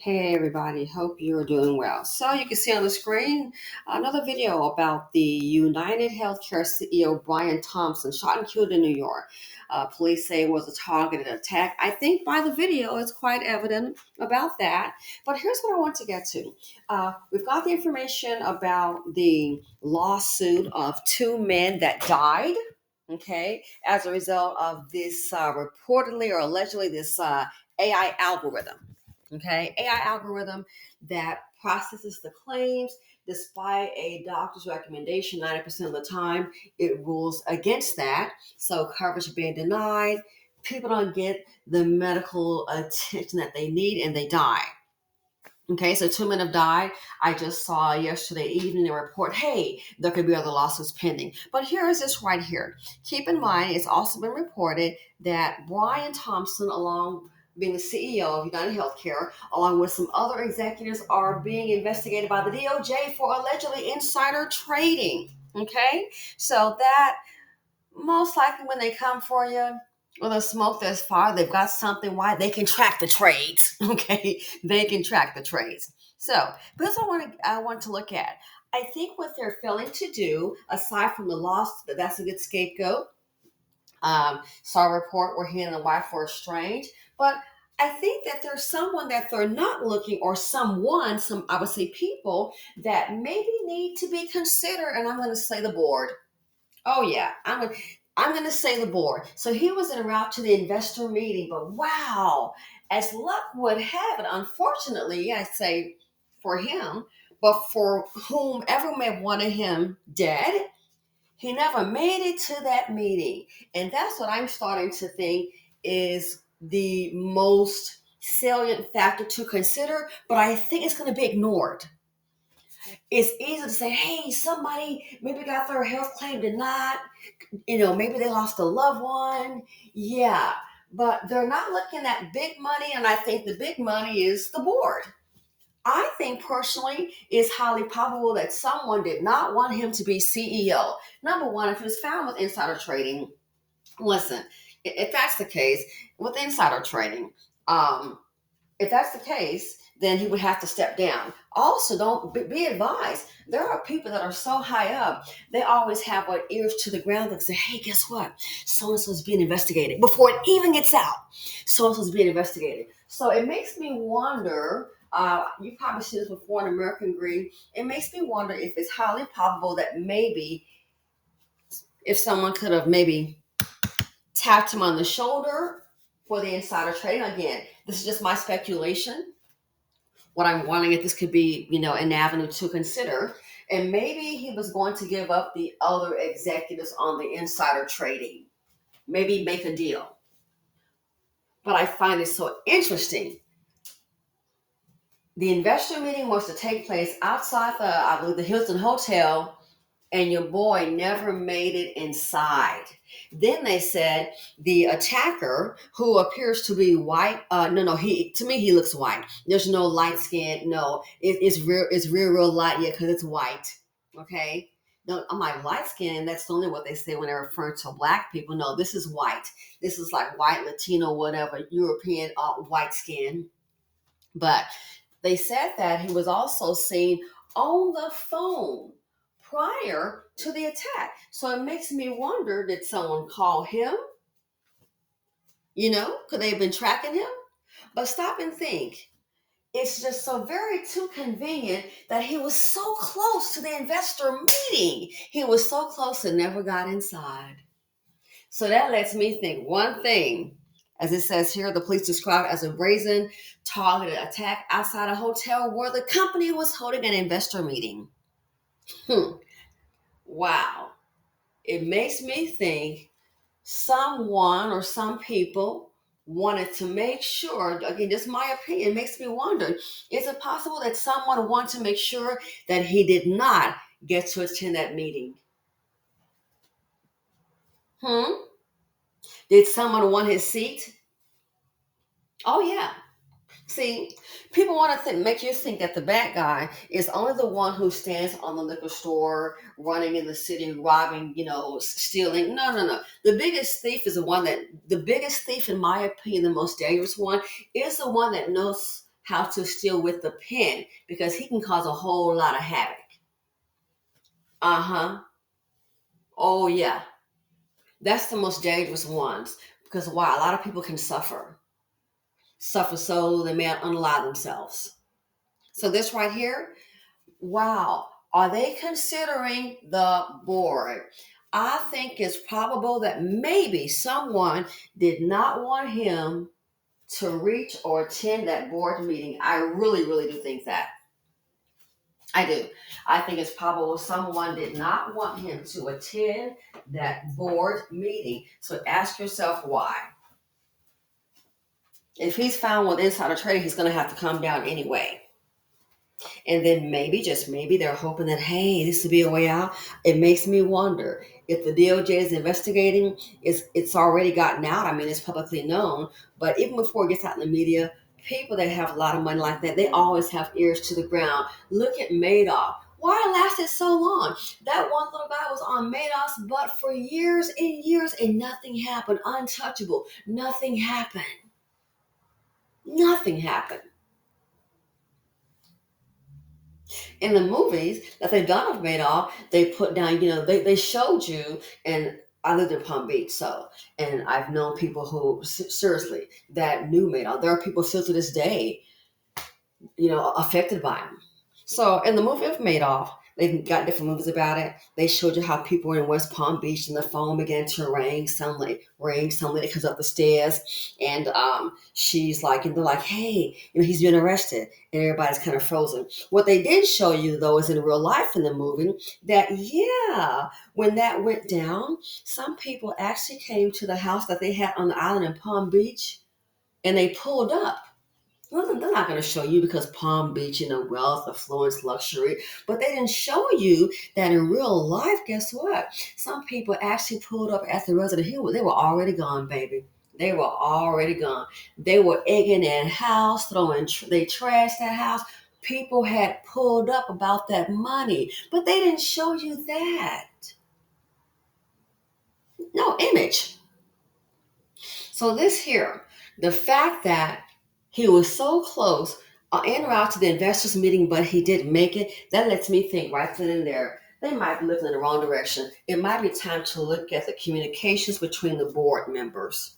Hey everybody, hope you're doing well. So you can see on the screen another video about the United Healthcare CEO Brian Thompson shot and killed in New York. Police say it was a targeted attack. I think by the video it's quite evident about that. But here's what I want to get to. We've got the information about the lawsuit of two men that died. Okay, as a result of this reportedly or allegedly this AI algorithm. Okay, AI algorithm that processes the claims despite a doctor's recommendation. 90% of the time, it rules against that. So coverage being denied, people don't get the medical attention that they need, and they die. Okay, so two men have died. I just saw yesterday evening a report, hey, there could be other lawsuits pending. But here is this right here. Keep in mind, it's also been reported that Brian Thompson, along being the CEO of United Healthcare, along with some other executives, are being investigated by the DOJ for allegedly insider trading. Okay, so that most likely when they come for you, well, the smoke there's fire, they've got something. Why? They can track the trades. Okay, they can track the trades. So this I want to look at. I think what they're failing to do, aside from the loss, that's a good scapegoat. Saw a report where he and the wife were estranged, but I think that there's someone that they're not looking, or some I would say people that maybe need to be considered, and I'm going to say the board. Oh yeah, I'm gonna say the board. So he was en route to the investor meeting, but wow, as luck would have it, unfortunately, I say for him, but for whomever may have wanted him dead, he never made it to that meeting. And that's what I'm starting to think is the most salient factor to consider, but I think it's gonna be ignored. It's easy to say, hey, somebody maybe got their health claim denied. Maybe they lost a loved one. Yeah, but they're not looking at big money. And I think the big money is the board. I think personally it's highly probable that someone did not want him to be CEO. Number one, if he was found with insider trading, listen, if that's the case, with insider trading, if that's the case, then he would have to step down. Also, don't be advised. There are people that are so high up, they always have what ears to the ground that say, hey, guess what? So and so is being investigated. Before it even gets out, so and so is being investigated. So it makes me wonder. You probably seen this before in American Greed. It makes me wonder if it's highly probable that maybe if someone could have maybe tapped him on the shoulder for the insider trading. Again, this is just my speculation. What I'm wondering if this could be, an avenue to consider. And maybe he was going to give up the other executives on the insider trading. Maybe make a deal. But I find it so interesting. The investor meeting was to take place outside I believe, the Hilton Hotel, and your boy never made it inside. Then they said the attacker, who appears to be white, no, to me he looks white. There's no light skin. No, it's real light, yeah, because it's white. Okay. No, I'm like light skin. That's only what they say when they're referring to black people. No, this is white. This is like white, Latino, whatever, European, white skin. But they said that he was also seen on the phone prior to the attack. So it makes me wonder, did someone call him? Could they have been tracking him? But stop and think. It's just so very too convenient that he was so close to the investor meeting. He was so close and never got inside. So that lets me think one thing. As it says here, the police described it as a brazen targeted attack outside a hotel where the company was holding an investor meeting. Wow. It makes me think someone or some people wanted to make sure, again, this is my opinion, it makes me wonder, is it possible that someone wanted to make sure that he did not get to attend that meeting? Did someone want his seat? Oh, yeah. See, people want to make you think that the bad guy is only the one who stands on the liquor store, running in the city, robbing, stealing. No, no, no. The biggest thief is the biggest thief, in my opinion, the most dangerous one, is the one that knows how to steal with the pen because he can cause a whole lot of havoc. Uh-huh. Oh yeah. That's the most dangerous ones because why? A lot of people can suffer so they may unalive themselves. So this right here, wow, are they considering the board? I think it's probable that maybe someone did not want him to reach or attend that board meeting. I really, really do think that. I do. I think it's probable someone did not want him to attend that board meeting. So ask yourself why. If he's found with insider trading, he's going to have to come down anyway. And then maybe, just maybe, they're hoping that, hey, this will be a way out. It makes me wonder if the DOJ is investigating, it's already gotten out. I mean, it's publicly known. But even before it gets out in the media, people that have a lot of money like that, they always have ears to the ground. Look at Madoff. Why it lasted so long? That one little guy was on Madoff's butt for years and years, and nothing happened. Untouchable. Nothing happened. Nothing happened. In the movies that they've done of Madoff, they put down, they showed you, and I lived in Palm Beach, so, and I've known people who, seriously, that knew Madoff. There are people still to this day, affected by him. So in the movie of Madoff, they've got different movies about it. They showed you how people were in West Palm Beach and the phone began to ring. Some lady comes up the stairs and she's like, and they're like, hey, he's been arrested. And everybody's kind of frozen. What they did show you, though, is in real life in the movie that, yeah, when that went down, some people actually came to the house that they had on the island in Palm Beach and they pulled up. Well, they're not going to show you because Palm Beach, wealth, affluence, luxury. But they didn't show you that in real life, guess what? Some people actually pulled up at the Resident Hill. They were already gone, baby. They were already gone. They were egging that house, they trashed that house. People had pulled up about that money, but they didn't show you that. No image. So this here, the fact that he was so close en route to the investors meeting, but he didn't make it, that lets me think right then and there, they might be looking in the wrong direction. It might be time to look at the communications between the board members.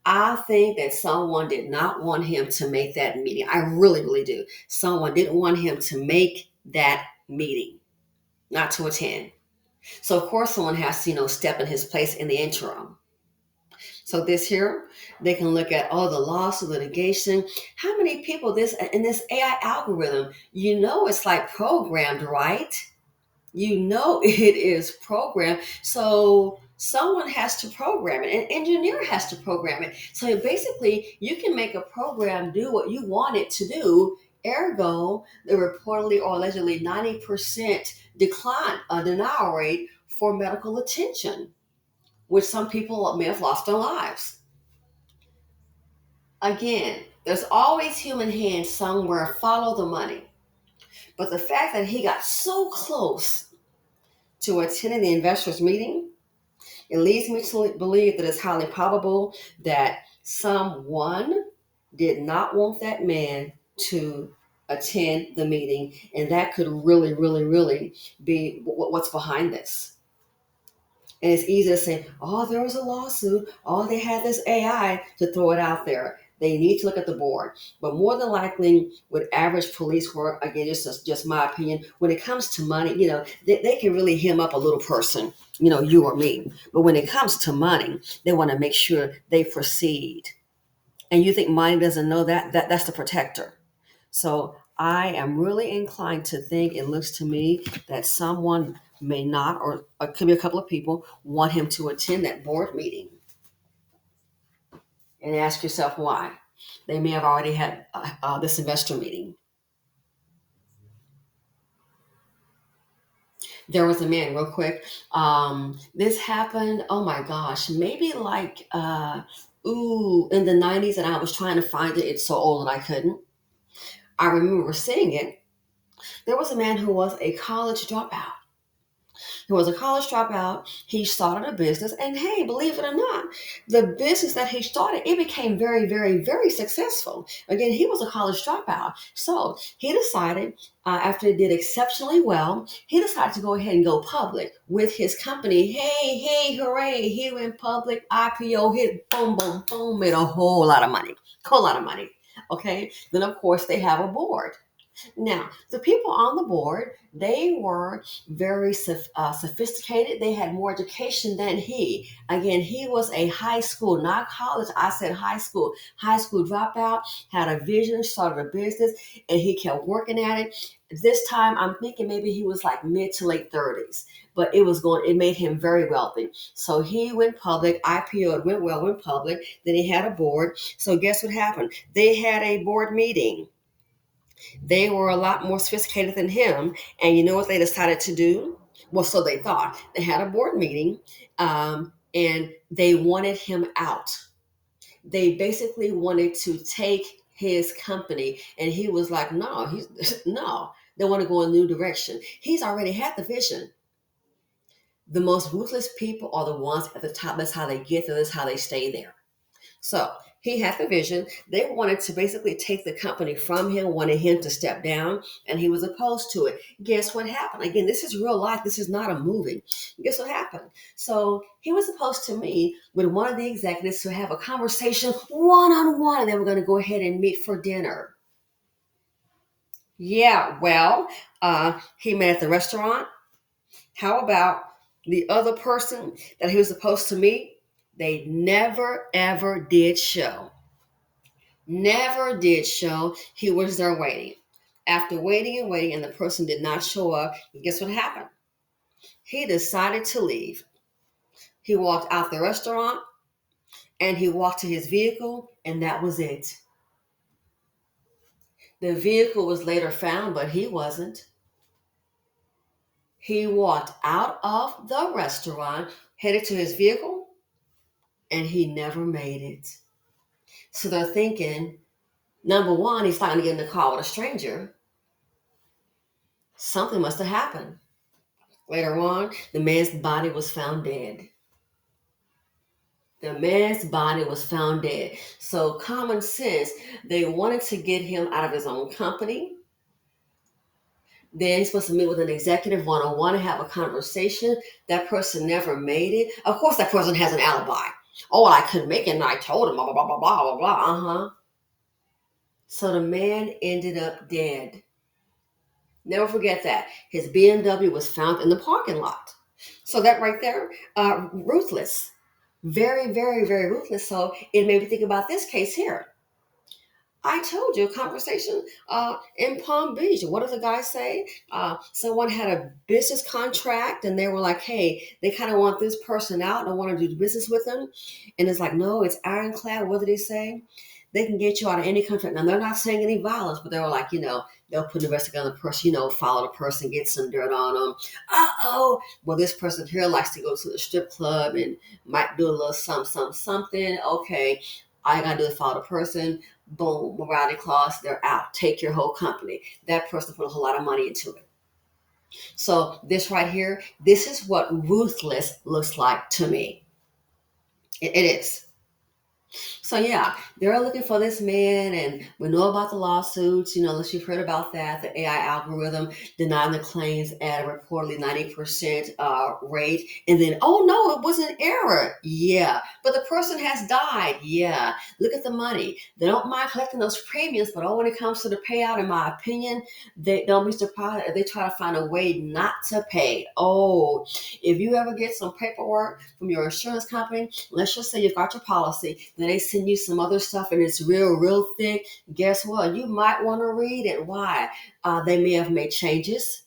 I think that someone did not want him to make that meeting. I really, really do. Someone didn't want him to make that meeting, not to attend. So of course someone has to, step in his place in the interim. So this here, they can look at all the lawsuit litigation. How many people this in this AI algorithm, it's like programmed, right? It is programmed. So someone has to program it. An engineer has to program it. So basically, you can make a program do what you want it to do. Ergo, the reportedly or allegedly 90% denial rate for medical attention, which some people may have lost their lives. Again, there's always human hands somewhere. Follow the money. But the fact that he got so close to attending the investors meeting, it leads me to believe that it's highly probable that someone did not want that man to attend the meeting. And that could really, really, really be what's behind this. And it's easy to say, oh, there was a lawsuit. Oh, they had this AI to throw it out there. They need to look at the board. But more than likely, with average police work, again, just my opinion, when it comes to money, they can really hem up a little person, you or me. But when it comes to money, they want to make sure they proceed. And you think money doesn't know that's the protector. So I am really inclined to think, it looks to me that someone may not, or it could be a couple of people, want him to attend that board meeting. And ask yourself why. They may have already had this investor meeting. There was a man, real quick. This happened, oh my gosh, maybe like, in the 90s, and I was trying to find it. It's so old that I couldn't. I remember seeing it. There was a man who was a college dropout. He was a college dropout. He started a business, and hey, believe it or not, the business that he started, it became very, very, very successful. Again, he was a college dropout. So he decided, after he did exceptionally well, he decided to go ahead and go public with his company. Hey, hey, hooray. He went public, IPO, hit boom, boom, boom, made a whole lot of money. Whole lot of money. Okay. Then, of course, they have a board. Now, the people on the board, they were very sophisticated. They had more education than he. Again, he was a high school, not college. I said high school dropout, had a vision, started a business, and he kept working at it. This time, I'm thinking maybe he was like mid to late 30s, but it made him very wealthy. So he went public, IPO'd, went well, went public. Then he had a board. So guess what happened? They had a board meeting. They were a lot more sophisticated than him. And you know what they decided to do? Well, so they thought. They had a board meeting, and they wanted him out. They basically wanted to take his company. And he was like, no, no. They want to go in a new direction. He's already had the vision. The most ruthless people are the ones at the top. That's how they get there. That's how they stay there. So he had the vision. They wanted to basically take the company from him, wanted him to step down, and he was opposed to it. Guess what happened? Again, this is real life. This is not a movie. Guess what happened? So he was supposed to meet with one of the executives to have a conversation one on one, and they were going to go ahead and meet for dinner. Yeah, well, he met at the restaurant. How about the other person that he was supposed to meet? They never, ever did show. Never did show. He was there waiting. After waiting and waiting, and the person did not show up, guess what happened? He decided to leave. He walked out the restaurant and he walked to his vehicle, and that was it. The vehicle was later found, but he wasn't. He walked out of the restaurant, headed to his vehicle, and he never made it. So they're thinking, number one, he's not going to get in the car with a stranger. Something must have happened. Later on, the man's body was found dead. The man's body was found dead. So, common sense, they wanted to get him out of his own company. Then he's supposed to meet with an executive one on one and have a conversation. That person never made it. Of course, that person has an alibi. Oh, well, I couldn't make it, and I told him, blah, blah, blah, blah, blah, blah, blah. So, the man ended up dead. Never forget that. His BMW was found in the parking lot. So, that right there, ruthless. Very, very, very ruthless. So it made me think about this case here. I told you a conversation in Palm Beach. What does the guy say? Someone had a business contract and they were like, hey, they kind of want this person out. Don't want to do business with them. And it's like, no, it's ironclad. What did he say? They can get you out of any contract. Now, they're not saying any violence, but they were like, they'll put the investigation on the person, follow the person, get some dirt on them. Uh-oh. Well, this person here likes to go to the strip club and might do a little something. Okay, I got to do is follow the person. Boom, morality clause, they're out. Take your whole company. That person put a whole lot of money into it. So this right here, this is what ruthless looks like to me. It is. So yeah, they're looking for this man, and we know about the lawsuits. Unless you've heard about that, the AI algorithm denying the claims at a reportedly 90% rate, and then oh no, it was an error. Yeah, but the person has died. Yeah, look at the money. They don't mind collecting those premiums, but when it comes to the payout, in my opinion, they don't be surprised if they try to find a way not to pay. Oh, if you ever get some paperwork from your insurance company, let's just say you've got your policy. Then they send you some other stuff and it's real thick. Guess what? You might want to read it. Why? They may have made changes.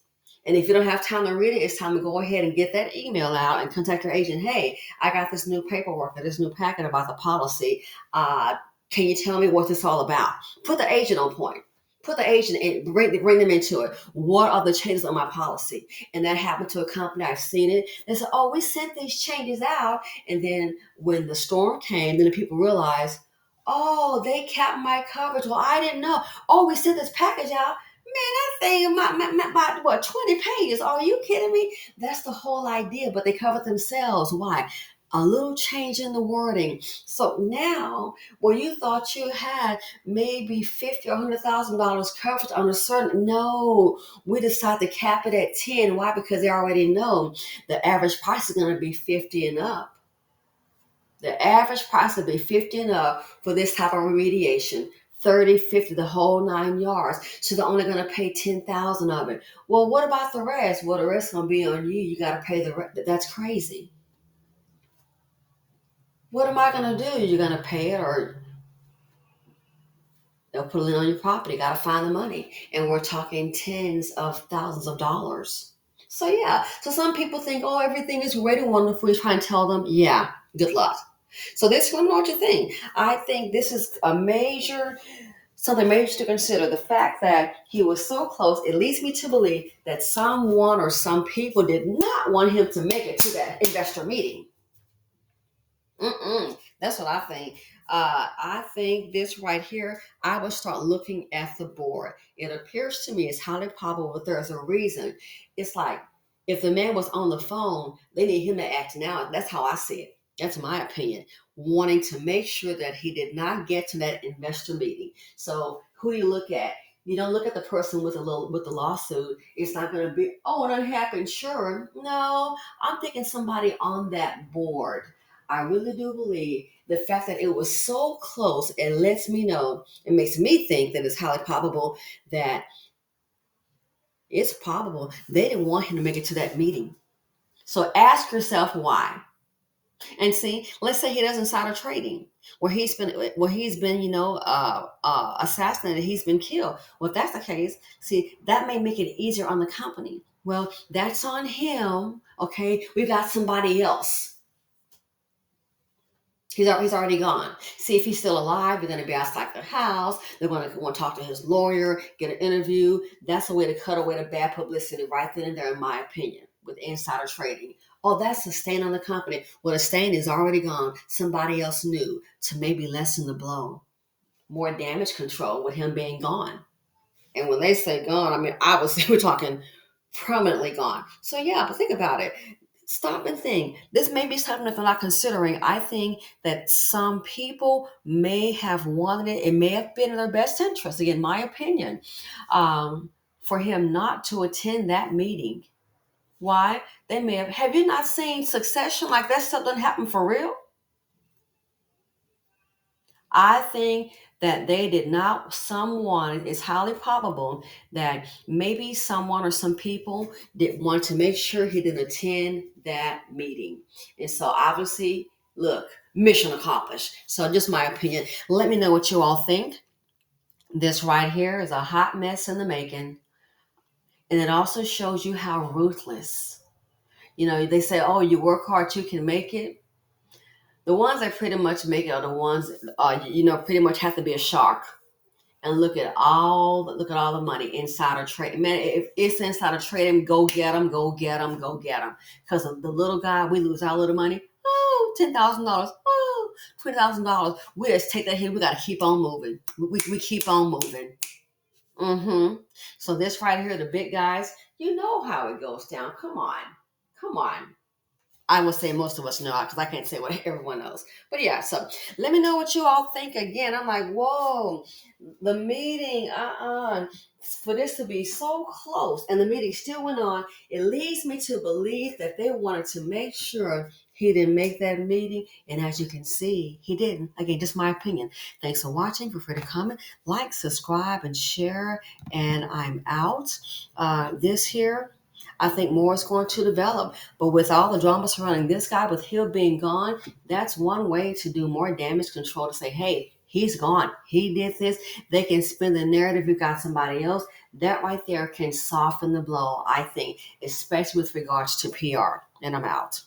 And if you don't have time to read it, it's time to go ahead and get that email out and contact your agent. Hey, I got this new paperwork or this new packet about the policy. Can you tell me what this is all about? Put the agent on point. Put the agent in, bring them into it. What are the changes on my policy? And that happened to a company. I've seen it. They said, oh, we sent these changes out. And then when the storm came, then the people realized, oh, they capped my coverage. Well, I didn't know. Oh, we sent this package out. Man, that thing by what, 20 pages. Are you kidding me? That's the whole idea. But they covered themselves. Why? A little change in the wording. So now, where you thought you had maybe $50 or $100,000 coverage on a certain, no, we decided to cap it at 10. Why? Because they already know the average price is going to be 50 and up. The average price will be 50 and up for this type of remediation. 30, 50, the whole 9 yards. So they're only going to pay 10,000 of it. Well, what about the rest? Well, the rest is going to be on you. You got to pay the rest. That's crazy. What am I going to do? You're going to pay it, or they'll put it on your property. Got to find the money. And we're talking tens of thousands of dollars. So yeah. So some people think, oh, everything is great and wonderful. You try and tell them, yeah, good luck. So this, let me know what you think. I think this is something major to consider. The fact that he was so close, it leads me to believe that someone or some people did not want him to make it to that investor meeting. That's what I think. I think this right here, I would start looking at the board. It appears to me it's highly probable that there's a reason. It's like if the man was on the phone, they need him to act now. That's how I see it. That's my opinion. Wanting to make sure that he did not get to that investor meeting. So who do you look at? You don't look at the person with the lawsuit. It's not going to be, oh, an unhappy insurer. No, I'm thinking somebody on that board. I really do believe the fact that it was so close, it lets me know, it makes me think that it's highly probable that it's probable they didn't want him to make it to that meeting. So ask yourself why. And see, let's say he does insider trading where he's been, assassinated, he's been killed. Well, if that's the case, see, that may make it easier on the company. Well, that's on him. Okay, we got somebody else. He's already gone. See, if he's still alive, they're going to be outside the house. They're going to want to talk to his lawyer, get an interview. That's a way to cut away the bad publicity right then and there, in my opinion, with insider trading. Oh, that's a stain on the company. Well, the stain is already gone. Somebody else knew to maybe lessen the blow. More damage control with him being gone. And when they say gone, I mean, we're talking permanently gone. So yeah, but think about it. Stop and think. This may be something that they're not considering. I think that some people may have wanted it. It may have been in their best interest, again, my opinion, for him not to attend that meeting. Why? They may have you not seen Succession? Like that stuff doesn't happen for real? I think that they did not, someone, it's highly probable that maybe someone or some people did want to make sure he didn't attend that meeting. And so obviously, look, mission accomplished. So just my opinion. Let me know what you all think. This right here is a hot mess in the making. And it also shows you how ruthless. They say, oh, you work hard, you can make it. The ones that pretty much make it are the ones, pretty much have to be a shark and look at all the money insider trading. Man, if it's insider trading, go get them, go get them, go get them. Because of the little guy, we lose our little money. Oh, $10,000. Oh, $20,000. We just take that hit. We got to keep on moving. We keep on moving. So this right here, the big guys, you know how it goes down. Come on. Come on. I would say most of us know because I can't say what everyone knows. But yeah, so let me know what you all think. Again, I'm like, whoa, the meeting, for this to be so close and the meeting still went on, it leads me to believe that they wanted to make sure he didn't make that meeting. And as you can see, he didn't. Again, just my opinion. Thanks for watching. Feel free to comment, like, subscribe, and share. And I'm out. This here, I think more is going to develop. But with all the drama surrounding this guy, with him being gone, that's one way to do more damage control, to say, hey, he's gone. He did this. They can spin the narrative. You've got somebody else. That right there can soften the blow, I think, especially with regards to PR. And I'm out.